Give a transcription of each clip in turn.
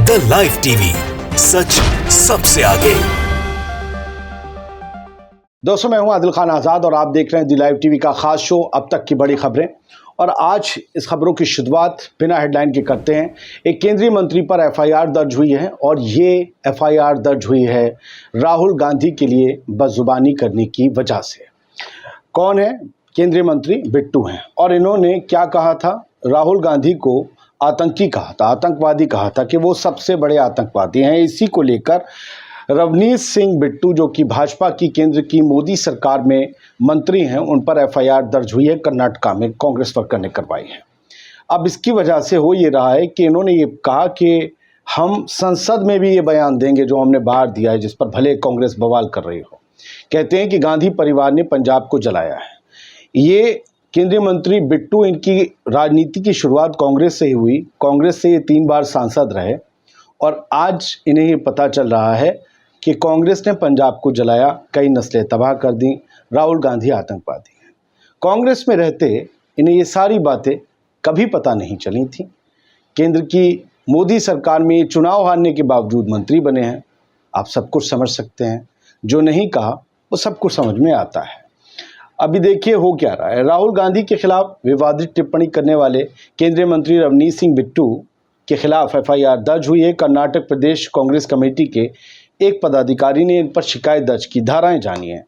The live TV, सच सबसे आगे। दोस्तों, मैं हूं आदिल खान आज़ाद और आप देख रहे हैं द लाइव टीवी का खास शो अब तक की बड़ी खबरें। और आज इस खबरों की शुरुआत बिना हेडलाइन के करते हैं। एक केंद्रीय मंत्री पर एफआईआर दर्ज हुई है और ये एफआईआर दर्ज हुई है राहुल गांधी के लिए बदजुबानी करने की वजह से। कौन है? केंद्रीय मंत्री बिट्टू हैं। और इन्होंने क्या कहा था? राहुल गांधी को आतंकी कहा था, आतंकवादी कहा था कि वो सबसे बड़े आतंकवादी हैं। इसी को लेकर रवनीत सिंह बिट्टू, जो कि भाजपा की केंद्र की मोदी सरकार में मंत्री हैं, उन पर एफआईआर दर्ज हुई है। कर्नाटका में कांग्रेस वर्कर ने करवाई है। अब इसकी वजह से हो ये रहा है कि इन्होंने ये कहा कि हम संसद में भी ये बयान देंगे जो हमने बाहर दिया है, जिस पर भले कांग्रेस बवाल कर रही हो। कहते हैं कि गांधी परिवार ने पंजाब को जलाया है। ये केंद्रीय मंत्री बिट्टू, इनकी राजनीति की शुरुआत कांग्रेस से ही हुई। कांग्रेस से ये 3 बार सांसद रहे और आज इन्हें ये पता चल रहा है कि कांग्रेस ने पंजाब को जलाया, कई नस्लें तबाह कर दी, राहुल गांधी आतंकवादी हैं। कांग्रेस में रहते इन्हें ये सारी बातें कभी पता नहीं चली थी। केंद्र की मोदी सरकार में ये चुनाव हारने के बावजूद मंत्री बने हैं। आप सब कुछ समझ सकते हैं। जो नहीं कहा वो सब कुछ समझ में आता है। अभी देखिए हो क्या रहा है। राहुल गांधी के खिलाफ विवादित टिप्पणी करने वाले केंद्रीय मंत्री रवनीत सिंह बिट्टू के खिलाफ एफआईआर दर्ज हुई है। कर्नाटक प्रदेश कांग्रेस कमेटी के एक पदाधिकारी ने इन पर शिकायत दर्ज की। धाराएं जानिए।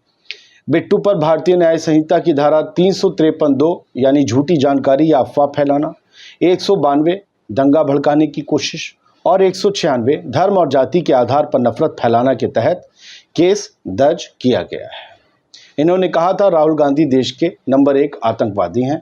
बिट्टू पर भारतीय न्याय संहिता की धारा 353(2) यानी झूठी जानकारी या अफवाह फैलाना, 192 दंगा भड़काने की कोशिश और 196 धर्म और जाति के आधार पर नफरत फैलाना के तहत केस दर्ज किया गया है। इन्होंने कहा था राहुल गांधी देश के नंबर 1 आतंकवादी हैं।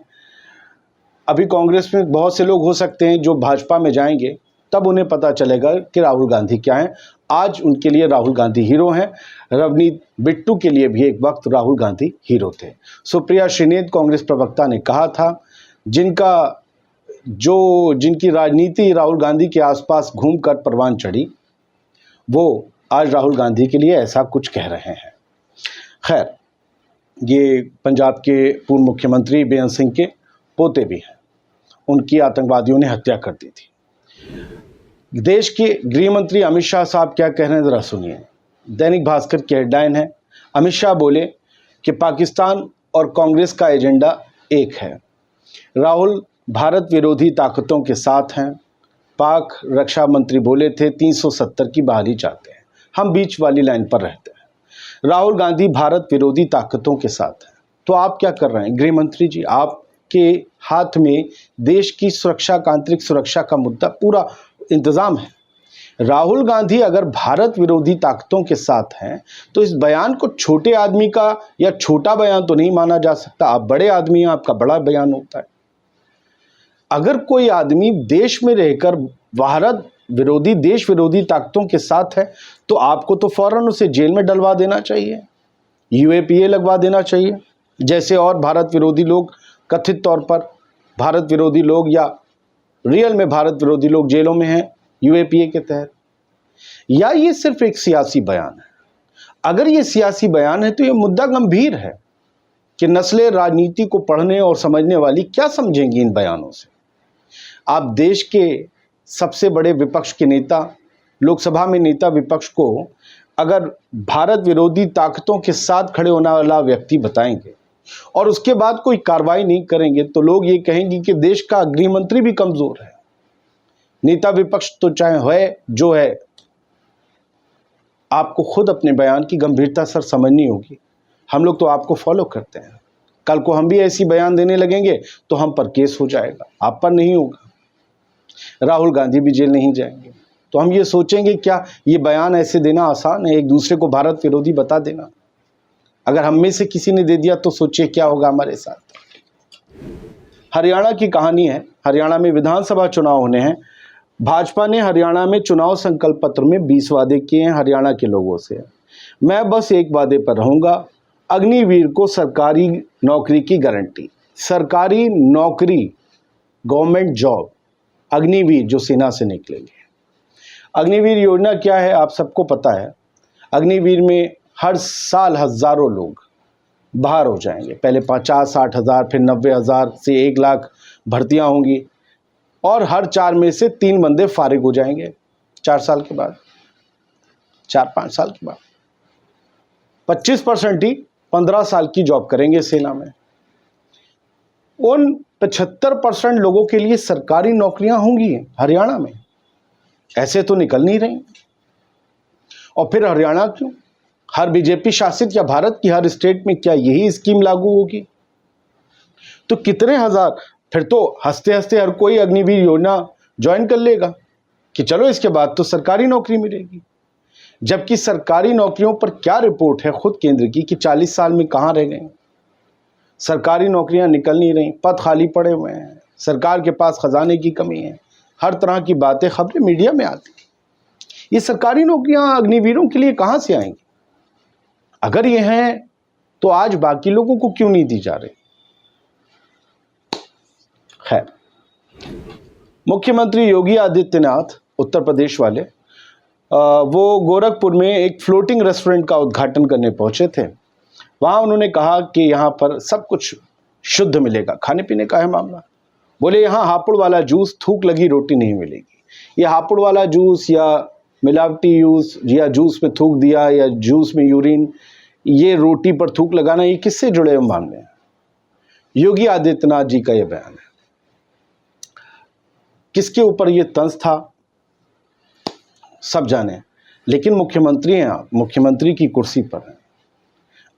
अभी कांग्रेस में बहुत से लोग हो सकते हैं जो भाजपा में जाएंगे, तब उन्हें पता चलेगा कि राहुल गांधी क्या हैं। आज उनके लिए राहुल गांधी हीरो हैं। रवनीत बिट्टू के लिए भी एक वक्त राहुल गांधी हीरो थे। सुप्रिया श्रीनेत कांग्रेस प्रवक्ता ने कहा था, जिनकी राजनीति राहुल गांधी के आसपास घूमकर परवान चढ़ी, वो आज राहुल गांधी के लिए ऐसा कुछ कह रहे हैं। खैर, ये पंजाब के पूर्व मुख्यमंत्री बेअंत सिंह के पोते भी हैं। उनकी आतंकवादियों ने हत्या कर दी थी। देश के गृह मंत्री अमित शाह साहब क्या कह रहे हैं, जरा सुनिए। दैनिक भास्कर की हेडलाइन है, अमित शाह बोले कि पाकिस्तान और कांग्रेस का एजेंडा एक है। राहुल भारत विरोधी ताकतों के साथ हैं। पाक रक्षा मंत्री बोले थे 370 की बहाली चाहते हैं। हम बीच वाली लाइन पर रहते हैं। राहुल गांधी भारत विरोधी ताकतों के साथ है। तो आप क्या कर रहे हैं गृह मंत्री जी? आपके हाथ में देश की सुरक्षा का, आंतरिक सुरक्षा का मुद्दा पूरा इंतजाम है। राहुल गांधी अगर भारत विरोधी ताकतों के साथ हैं तो इस बयान को छोटे आदमी का या छोटा बयान तो नहीं माना जा सकता। आप बड़े आदमी हैं, आपका बड़ा बयान होता है। अगर कोई आदमी देश में रहकर भारत विरोधी, देश विरोधी ताकतों के साथ है तो आपको तो फौरन उसे जेल में डलवा देना चाहिए, यूएपीए लगवा देना चाहिए। जैसे और भारत विरोधी लोग, कथित तौर पर भारत विरोधी लोग या रियल में भारत विरोधी लोग जेलों में हैं यूएपीए के तहत। या ये सिर्फ एक सियासी बयान है? अगर ये सियासी बयान है तो ये मुद्दा गंभीर है कि नस्लें राजनीति को पढ़ने और समझने वाली क्या समझेंगी इन बयानों से। आप देश के सबसे बड़े विपक्ष के नेता, लोकसभा में नेता विपक्ष को अगर भारत विरोधी ताकतों के साथ खड़े होने वाला व्यक्ति बताएंगे और उसके बाद कोई कार्रवाई नहीं करेंगे तो लोग ये कहेंगे कि देश का गृह मंत्री भी कमजोर है। नेता विपक्ष तो चाहे है जो है, आपको खुद अपने बयान की गंभीरता सर समझनी होगी। हम लोग तो आपको फॉलो करते हैं। कल को हम भी ऐसी बयान देने लगेंगे तो हम पर केस हो जाएगा, आप पर नहीं होगा। राहुल गांधी भी जेल नहीं जाएंगे। तो हम ये सोचेंगे क्या ये बयान ऐसे देना आसान है, एक दूसरे को भारत विरोधी बता देना? अगर हम में से किसी ने दे दिया तो सोचिए क्या होगा हमारे साथ। हरियाणा की कहानी है। हरियाणा में विधानसभा चुनाव होने हैं। भाजपा ने हरियाणा में चुनाव संकल्प पत्र में 20 वादे किए हैं हरियाणा के लोगों से। मैं बस एक वादे पर रहूंगा, अग्निवीर को सरकारी नौकरी की गारंटी। सरकारी नौकरी, गवर्नमेंट जॉब, अग्निवीर जो सेना से निकलेंगे। अग्निवीर योजना क्या है आप सबको पता है। अग्निवीर में हर साल हज़ारों लोग बाहर हो जाएंगे। पहले 50-60 हज़ार, फिर 90 हज़ार से 1 लाख भर्तियां होंगी और हर 4 में से 3 बंदे फारिग हो जाएंगे। 4 साल के बाद, 4-5 साल के बाद 25% ही 15 साल की जॉब करेंगे सेना में। उन 75% लोगों के लिए सरकारी नौकरियां होंगी हरियाणा में, ऐसे तो निकल नहीं रही। और फिर हरियाणा क्यों, हर बीजेपी शासित या भारत की हर स्टेट में क्या यही स्कीम लागू होगी? तो कितने हजार, फिर तो हंसते हंसते हर कोई अग्निवीर योजना ज्वाइन कर लेगा कि चलो इसके बाद तो सरकारी नौकरी मिलेगी। जबकि सरकारी नौकरियों पर क्या रिपोर्ट है खुद केंद्र की कि 40 साल में कहाँ रह गए? सरकारी नौकरियां निकल नहीं रही, पद खाली पड़े हुए हैं, सरकार के पास खजाने की कमी है, हर तरह की बातें खबरें मीडिया में आती। ये सरकारी नौकरियां अग्निवीरों के लिए कहां से आएंगी? अगर ये हैं तो आज बाकी लोगों को क्यों नहीं दी जा रही? खैर, मुख्यमंत्री योगी आदित्यनाथ उत्तर प्रदेश वाले वो गोरखपुर में एक फ्लोटिंग रेस्टोरेंट का उद्घाटन करने पहुंचे थे। वहां उन्होंने कहा कि यहाँ पर सब कुछ शुद्ध मिलेगा, खाने पीने का है मामला। बोले यहाँ हापुड़ वाला जूस, थूक लगी रोटी नहीं मिलेगी। ये हापुड़ वाला जूस या मिलावटी यूज या जूस में थूक दिया या जूस में यूरिन, ये रोटी पर थूक लगाना, ये किससे जुड़े हुए मामले हैं? योगी आदित्यनाथ जी का ये बयान है। किसके ऊपर ये तंज था सब जाने, लेकिन मुख्यमंत्री हैं आप, मुख्यमंत्री की कुर्सी पर हैं।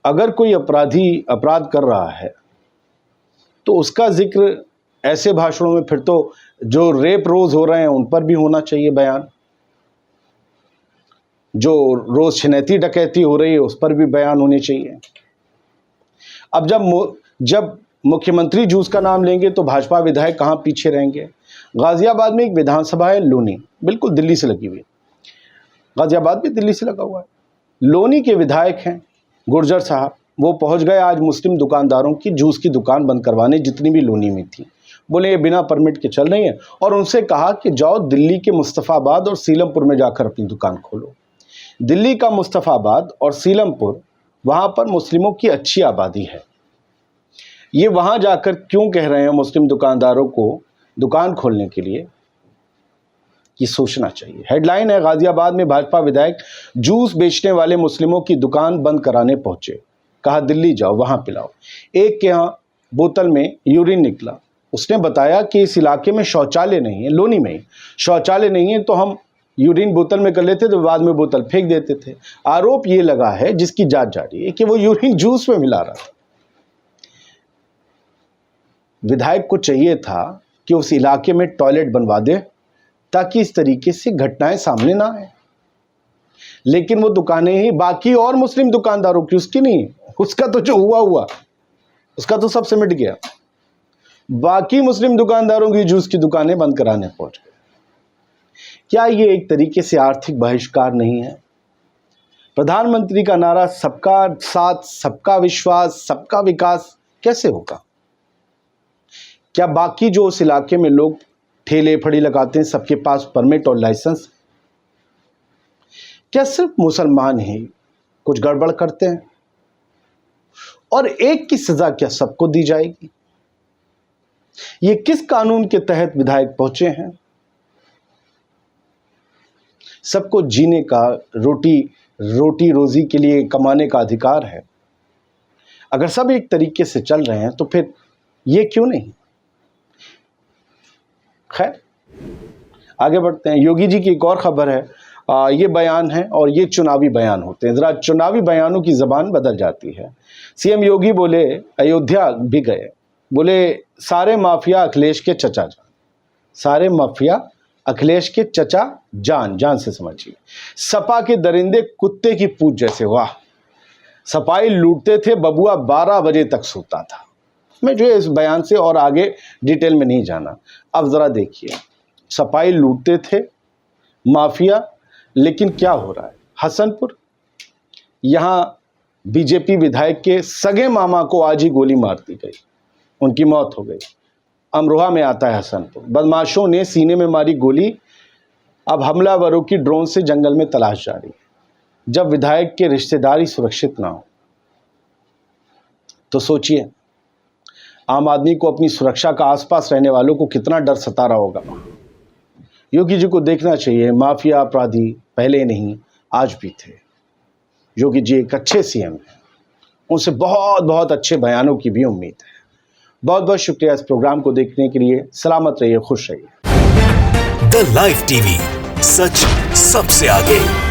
अगर कोई अपराधी अपराध कर रहा है तो उसका जिक्र ऐसे भाषणों में, फिर तो जो रेप रोज हो रहे हैं उन पर भी होना चाहिए बयान, जो रोज छिनैती डकैती हो रही है उस पर भी बयान होने चाहिए। अब जब मुख्यमंत्री जूस का नाम लेंगे तो भाजपा विधायक कहाँ पीछे रहेंगे? गाजियाबाद में एक विधानसभा है लोनी, बिल्कुल दिल्ली से लगी हुई, गाजियाबाद भी दिल्ली से लगा हुआ है। लोनी के विधायक हैं गुर्जर साहब, वो पहुंच गए आज मुस्लिम दुकानदारों की जूस की दुकान बंद करवाने, जितनी भी लोनी में थी। बोले ये बिना परमिट के चल रही है, और उनसे कहा कि जाओ दिल्ली के मुस्तफ़ाबाद और सीलमपुर में जाकर अपनी दुकान खोलो। दिल्ली का मुस्तफ़ाबाद और सीलमपुर, वहाँ पर मुस्लिमों की अच्छी आबादी है। ये वहाँ जाकर क्यों कह रहे हैं मुस्लिम दुकानदारों को दुकान खोलने के लिए? ये सोचना चाहिए। हेडलाइन है, गाजियाबाद में भाजपा विधायक जूस बेचने वाले मुस्लिमों की दुकान बंद कराने पहुंचे, कहा दिल्ली जाओ वहां पिलाओ। एक के यहाँ बोतल में यूरिन निकला, उसने बताया कि इस इलाके में शौचालय नहीं है, लोनी में ही शौचालय नहीं है, तो हम यूरिन बोतल में कर लेते तो बाद में बोतल फेंक देते थे। आरोप ये लगा है, जिसकी जांच जारी है, कि वो यूरिन जूस में मिला रहा था। विधायक को चाहिए था कि उस इलाके में टॉयलेट बनवा दे ताकि इस तरीके से घटनाएं सामने ना आए। लेकिन वो दुकानें ही बाकी और मुस्लिम दुकानदारों की, उसकी नहीं, उसका तो जो हुआ उसका तो सब सिमट गया। बाकी मुस्लिम दुकानदारों की जूस की दुकानें बंद कराने पहुंच गए। क्या ये एक तरीके से आर्थिक बहिष्कार नहीं है? प्रधानमंत्री का नारा सबका साथ, सबका विश्वास, सबका विकास कैसे होगा? क्या बाकी जो उस इलाके में लोग ठेले फड़ी लगाते हैं, सबके पास परमिट और लाइसेंस? क्या सिर्फ मुसलमान ही कुछ गड़बड़ करते हैं? और एक की सजा क्या सबको दी जाएगी? ये किस कानून के तहत विधायक पहुंचे हैं? सबको जीने का, रोटी रोजी के लिए कमाने का अधिकार है। अगर सब एक तरीके से चल रहे हैं तो फिर ये क्यों नहीं? खैर, आगे बढ़ते हैं। योगी जी की एक और खबर है, ये बयान है और ये चुनावी बयान होते हैं। ज़रा चुनावी बयानों की ज़बान बदल जाती है। सीएम योगी बोले, अयोध्या भी गए, बोले सारे माफिया अखिलेश के चचा जान, सारे माफिया अखिलेश के चचा जान, जान से समझिए। सपा के दरिंदे कुत्ते की पूंछ जैसे, वाह। सफाई लूटते थे, बबुआ 12 बजे तक सोता था। मैं जो है इस बयान से और आगे डिटेल में नहीं जाना। अब ज़रा देखिए, सफाई लूटते थे माफिया, लेकिन क्या हो रहा है? हसनपुर, यहाँ बीजेपी विधायक के सगे मामा को आज ही गोली मार दी गई, उनकी मौत हो गई। अमरोहा में आता है हसनपुर, बदमाशों ने सीने में मारी गोली। अब हमलावरों की ड्रोन से जंगल में तलाश जारी है। जब विधायक के रिश्तेदार ही सुरक्षित ना हो तो सोचिए आम आदमी को अपनी सुरक्षा का, आसपास रहने वालों को कितना डर सता रहा होगा। योगी जी को देखना चाहिए, माफिया अपराधी पहले नहीं आज भी थे। योगी जी एक अच्छे सीएम हैं, उनसे बहुत बहुत अच्छे बयानों की भी उम्मीद है। बहुत बहुत शुक्रिया इस प्रोग्राम को देखने के लिए। सलामत रहिए, खुश रहिए। द लाइव टीवी, सच सबसे आगे।